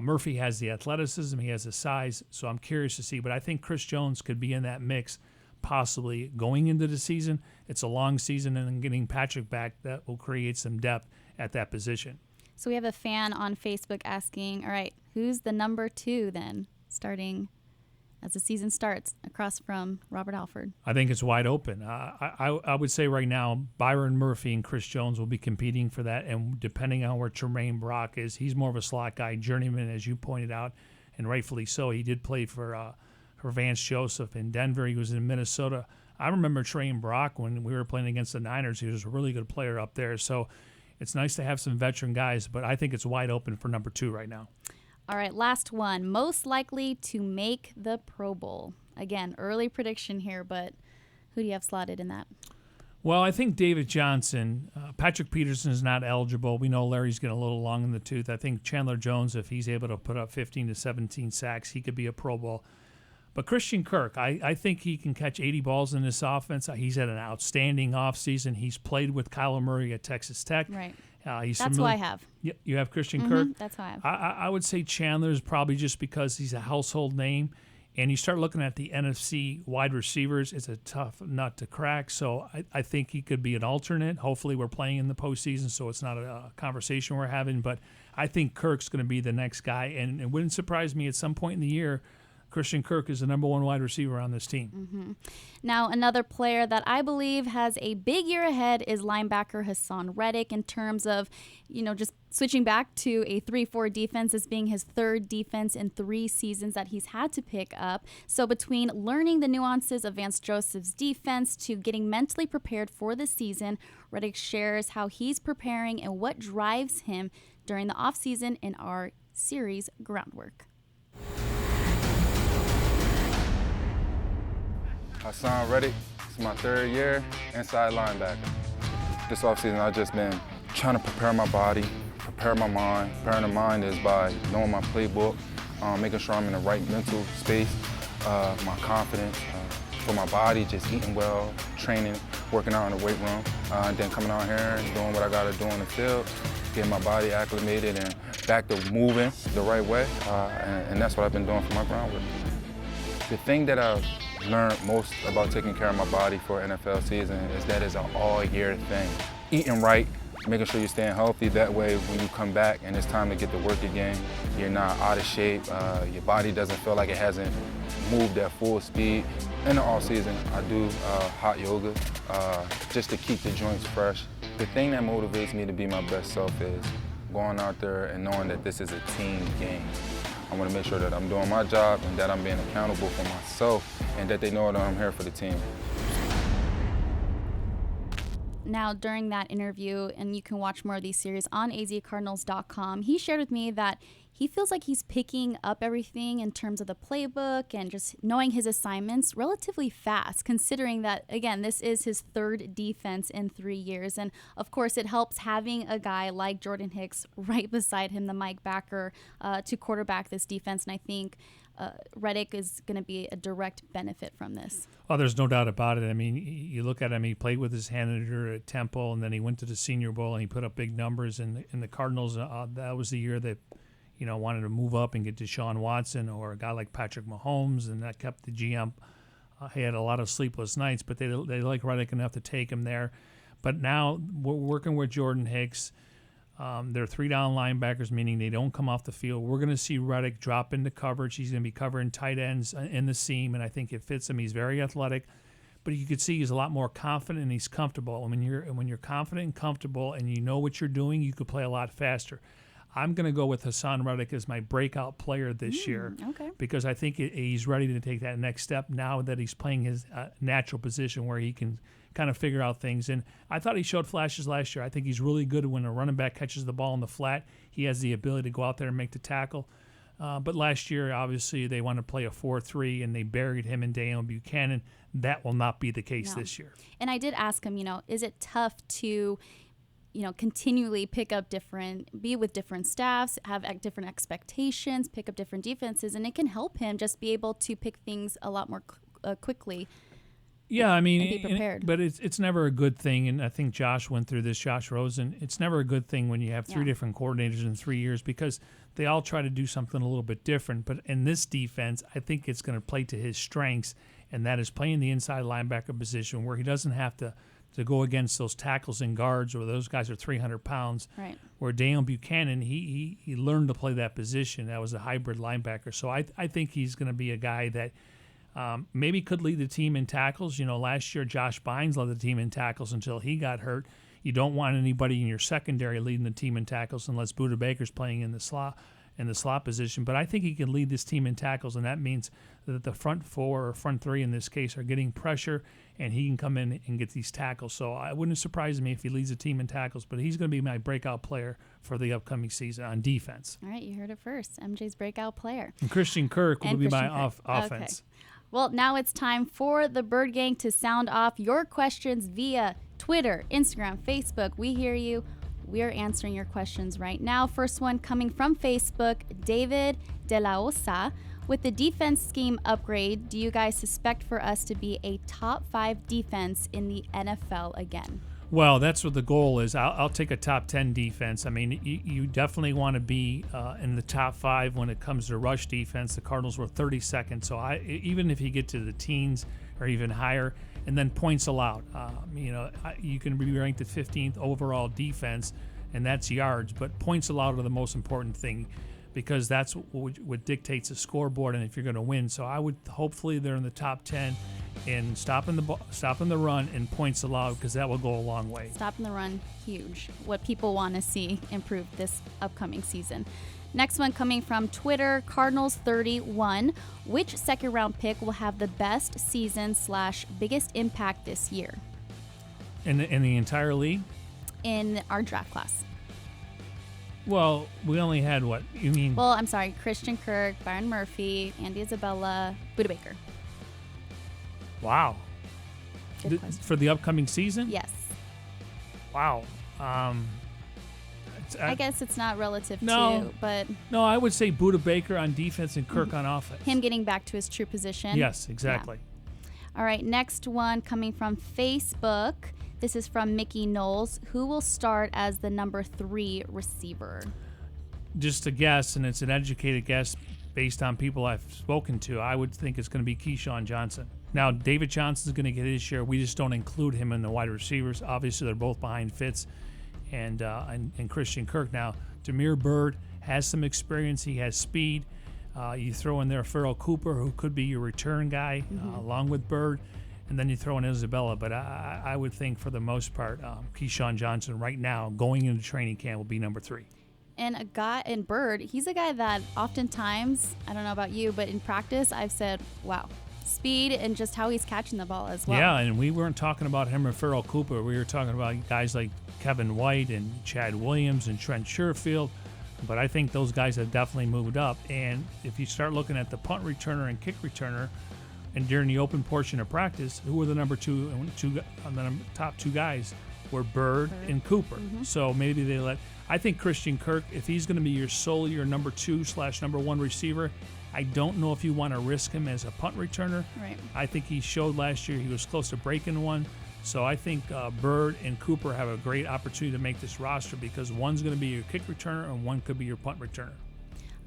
Murphy has the athleticism, he has the size, so I'm curious to see. But I think Chris Jones could be in that mix possibly going into the season. It's a long season, and then getting Patrick back, that will create some depth at that position. So we have a fan on Facebook asking, all right, who's the number 2 then starting as the season starts across from Robert Alford? I think it's wide open. I would say right now Byron Murphy and Chris Jones will be competing for that, and depending on where Tremaine Brock is, he's more of a slot guy, journeyman, as you pointed out, and rightfully so. He did play for Vance Joseph in Denver. He was in Minnesota. I remember Tremaine Brock when we were playing against the Niners. He was a really good player up there. So it's nice to have some veteran guys, but I think it's wide open for number 2 right now. All right, last one. Most likely to make the Pro Bowl. Again, early prediction here, but who do you have slotted in that? Well, I think David Johnson. Patrick Peterson is not eligible. We know Larry's getting a little long in the tooth. I think Chandler Jones, if he's able to put up 15 to 17 sacks, he could be a Pro Bowl. But Christian Kirk, I think he can catch 80 balls in this offense. He's had an outstanding offseason. He's played with Kyler Murray at Texas Tech. Right. That's who I have. You have Christian Kirk? That's who I have. I would say Chandler's probably just because he's a household name. And you start looking at the NFC wide receivers, it's a tough nut to crack. So I think he could be an alternate. Hopefully we're playing in the postseason, so it's not a conversation we're having. But I think Kirk's going to be the next guy. And it wouldn't surprise me at some point in the year Christian Kirk is the number 1 wide receiver on this team. Now, another player that I believe has a big year ahead is linebacker Hasan Reddick, in terms of, just switching back to a 3-4 defense as being his 3rd defense in 3 seasons that he's had to pick up. So between learning the nuances of Vance Joseph's defense to getting mentally prepared for the season, Reddick shares how he's preparing and what drives him during the offseason in our series Groundwork. Hasan Reddick. It's my 3rd year, inside linebacker. This offseason, I've just been trying to prepare my body, prepare my mind. Preparing the mind is by knowing my playbook, making sure I'm in the right mental space, my confidence, for my body, just eating well, training, working out in the weight room, and then coming out here and doing what I got to do on the field, getting my body acclimated and back to moving the right way, and that's what I've been doing for my groundwork. The thing that I've learned most about taking care of my body for an NFL season is that it's an all-year thing. Eating right, making sure you're staying healthy, that way when you come back and it's time to get to work again, you're not out of shape, your body doesn't feel like it hasn't moved at full speed. In the off season, I do hot yoga just to keep the joints fresh. The thing that motivates me to be my best self is going out there and knowing that this is a team game. I want to make sure that I'm doing my job and that I'm being accountable for myself and that they know that I'm here for the team. Now, during that interview, and you can watch more of these series on azcardinals.com, he shared with me that he feels like he's picking up everything in terms of the playbook and just knowing his assignments relatively fast, considering that, again, this is his 3rd defense in 3 years. And, of course, it helps having a guy like Jordan Hicks right beside him, the Mike backer, to quarterback this defense. And I think Reddick is going to be a direct benefit from this. Well, there's no doubt about it. I mean, you look at him, he played with his manager at Temple, and then he went to the Senior Bowl, and he put up big numbers. And the Cardinals, that was the year that, wanted to move up and get Deshaun Watson or a guy like Patrick Mahomes, and that kept the GM. He had a lot of sleepless nights, but they like Reddick enough to take him there. But now we're working with Jordan Hicks. They're 3-down linebackers, meaning they don't come off the field. We're going to see Reddick drop into coverage. He's going to be covering tight ends in the seam, and I think it fits him. He's very athletic, but you could see he's a lot more confident and he's comfortable. And when you're confident and comfortable and you know what you're doing, you could play a lot faster. I'm going to go with Hasan Reddick as my breakout player this year, because I think he's ready to take that next step now that he's playing his natural position where he can kind of figure out things. And I thought he showed flashes last year. I think he's really good when a running back catches the ball in the flat. He has the ability to go out there and make the tackle. But last year, obviously, they wanted to play a 4-3, and they buried him in Daniel Buchanan. That will not be the case this year. And I did ask him, is it tough to continually be with different staffs, have different expectations, pick up different defenses, and it can help him just be able to pick things a lot more quickly. Yeah, I mean, be prepared. But it's never a good thing, and I think Josh went through this, Josh Rosen. It's never a good thing when you have 3 different coordinators in 3 years, because they all try to do something a little bit different. But in this defense, I think it's going to play to his strengths, and that is playing the inside linebacker position where he doesn't have to go against those tackles and guards, or those guys are 300 pounds. Right. Where Daniel Buchanan, he learned to play that position. That was a hybrid linebacker. So I think he's going to be a guy that maybe could lead the team in tackles. Last year Josh Bynes led the team in tackles until he got hurt. You don't want anybody in your secondary leading the team in tackles unless Budda Baker's playing in the slot position. But I think he can lead this team in tackles, and that means that the front 4 or front 3 in this case are getting pressure, and he can come in and get these tackles. So I wouldn't surprise me if he leads the team in tackles, but he's going to be my breakout player for the upcoming season on defense. All right, you heard it first. MJ's breakout player. And Christian Kirk will be my offense. Okay. Well, now it's time for the Bird Gang to sound off your questions via Twitter, Instagram, Facebook. We hear you. We are answering your questions right now. First one coming from Facebook, David De La Osa. With the defense scheme upgrade, do you guys suspect for us to be a top 5 defense in the NFL again? Well, that's what the goal is. I'll take a top 10 defense. I mean, you definitely want to be in the top 5 when it comes to rush defense. The Cardinals were 32nd, so even if you get to the teens or even higher, and then points allowed, you can be ranked at 15th overall defense, and that's yards. But points allowed are the most important thing, because that's what dictates the scoreboard and if you're going to win. So I would hopefully they're in the top 10 in stopping the run and points allowed, because that will go a long way. Stopping the run, huge. What people want to see improve this upcoming season. Next one coming from Twitter, Cardinals31. Which second-round pick will have the best season / biggest impact this year? In the entire league? In our draft class. Well, we only had what? You mean? Well, I'm sorry. Christian Kirk, Byron Murphy, Andy Isabella, Budda Baker. Wow. Good question. For the upcoming season? Yes. Wow. I guess it's not relative No. to, but No, I would say Buda Baker on defense and Kirk on offense. him getting back to his true position. Yes, exactly. Yeah. All right, next one coming from Facebook. This is from Mickey Knowles. Who will start as the number 3 receiver? Just a guess, and it's an educated guess based on people I've spoken to. I would think it's going to be KeeSean Johnson. Now, David Johnson's going to get his share. We just don't include him in the wide receivers. Obviously, they're both behind Fitz and Christian Kirk. Now, Damiere Byrd has some experience. He has speed. You throw in there Farrell Cooper, who could be your return guy, along with Byrd. And then you throw in Isabella. But I would think, for the most part, KeeSean Johnson right now, going into training camp, will be number 3. And Byrd, he's a guy that oftentimes, I don't know about you, but in practice, I've said, wow, speed and just how he's catching the ball as well. Yeah, and we weren't talking about him or Farrell Cooper. We were talking about guys like Kevin White and Chad Williams and Trent Sherfield. But I think those guys have definitely moved up. And if you start looking at the punt returner and kick returner, and during the open portion of practice, who were the top 2 guys were Byrd and Cooper. So maybe I think Christian Kirk, if he's going to be your number 2/number 1 receiver, I don't know if you want to risk him as a punt returner. Right. I think he showed last year he was close to breaking one. So I think Byrd and Cooper have a great opportunity to make this roster, because one's going to be your kick returner and one could be your punt returner.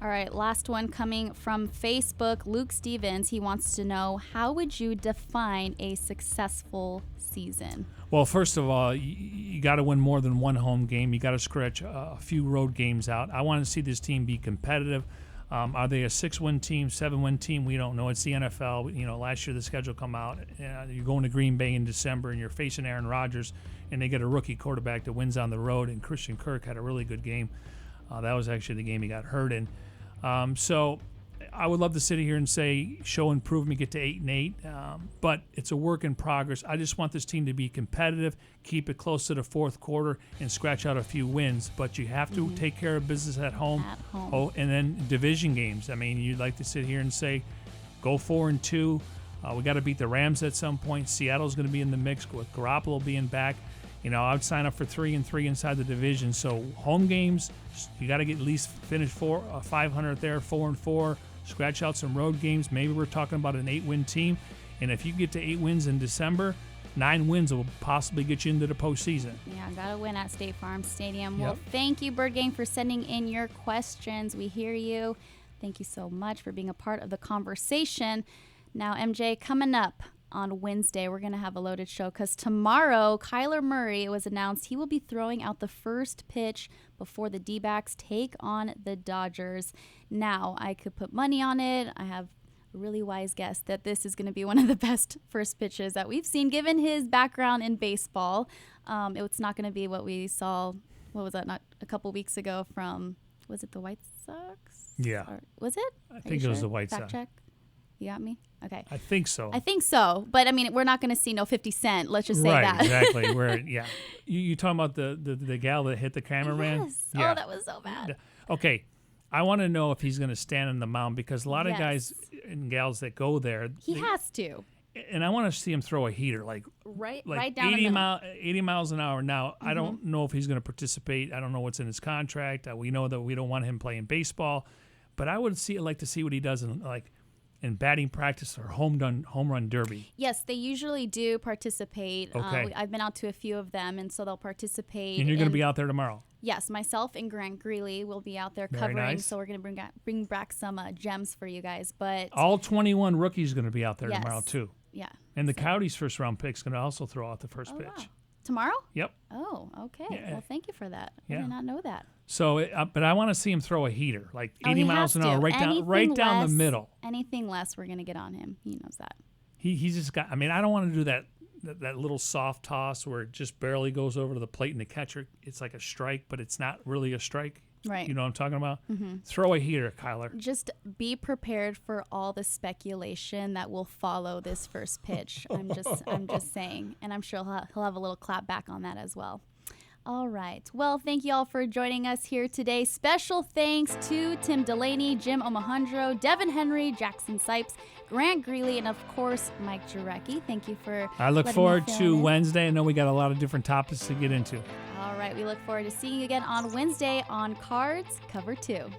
All right, last one coming from Facebook. Luke Stevens, he wants to know, how would you define a successful season? Well, first of all, you got to win more than one home game. You got to scratch a few road games out. I want to see this team be competitive. Are they a 6-win team, 7-win team? We don't know. It's the NFL. Last year the schedule come out. You're going to Green Bay in December, and you're facing Aaron Rodgers, and they get a rookie quarterback that wins on the road. And Christian Kirk had a really good game. That was actually the game he got hurt in. So I would love to sit here and say show improvement, get to 8-8, but it's a work in progress. I just want this team to be competitive, keep it close to the fourth quarter, and scratch out a few wins. But you have to take care of business at home. Oh, and then division games. I mean, you'd like to sit here and say go 4-2. We got to beat the Rams at some point. Seattle's going to be in the mix with Garoppolo being back. I would sign up for 3-3 inside the division. So home games, you got to get at least finish 500 there, 4-4. Scratch out some road games. Maybe we're talking about an 8-win team. And if you get to 8 wins in December, 9 wins will possibly get you into the postseason. Yeah, got to win at State Farm Stadium. Yep. Well, thank you, Bird Gang, for sending in your questions. We hear you. Thank you so much for being a part of the conversation. Now, MJ, coming up on Wednesday, we're going to have a loaded show, because tomorrow, Kyler Murray, it was announced he will be throwing out the first pitch before the D-backs take on the Dodgers. Now, I could put money on it. I have a really wise guess that this is going to be one of the best first pitches that we've seen, given his background in baseball. It's not going to be what we saw, what was that, not a couple weeks ago from, was it the White Sox? Yeah. Or, was it? I think it was the White Fact Sox. check. You got me? Okay. I think so. But I mean, we're not going to see no 50 Cent. Let's just say that. Right, exactly. Yeah. You talking about the gal that hit the cameraman? Yes. Yeah. Oh, that was so bad. Okay. I want to know if he's going to stand on the mound, because a lot of Yes. guys and gals that go there, He has to. and I want to see him throw a heater, like Right like down 80 the middle. 80 miles an hour. Now, I don't know if he's going to participate. I don't know what's in his contract. We know that we don't want him playing baseball, but I would like to see what he does in batting practice or home run derby. Yes, they usually do participate. Okay. I've been out to a few of them, and so they'll participate. And you're going to be out there tomorrow. Yes, myself and Grant Greeley will be out there Very covering. nice. So we're going to bring back some gems for you guys. But All 21 rookies going to be out there Yes. tomorrow too. yeah, And the Coyotes' first round pick's going to also throw out the first pitch. wow. Tomorrow? Yep. Oh, okay. Yeah. Well, thank you for that. I Yeah. did not know that. So, but I want to see him throw a heater, like Oh, 80 he miles has an hour, to. right down Anything the less- middle. Anything less, we're going to get on him. He knows that. He's just got. I mean, I don't want to do that little soft toss where it just barely goes over to the plate and the catcher. It's like a strike, but it's not really a strike. Right. You know what I'm talking about? Throw a heater, Kyler. Just be prepared for all the speculation that will follow this first pitch. I'm just saying, and I'm sure he'll have a little clap back on that as well. All right. Well, thank you all for joining us here today. Special thanks to Tim Delaney, Jim Omohundro, Devin Henry, Jackson Sipes, Grant Greeley, and of course, Mike Jurecki. Thank you for I look forward to Wednesday. I know we got a lot of different topics to get into. All right. We look forward to seeing you again on Wednesday on Cards Cover 2.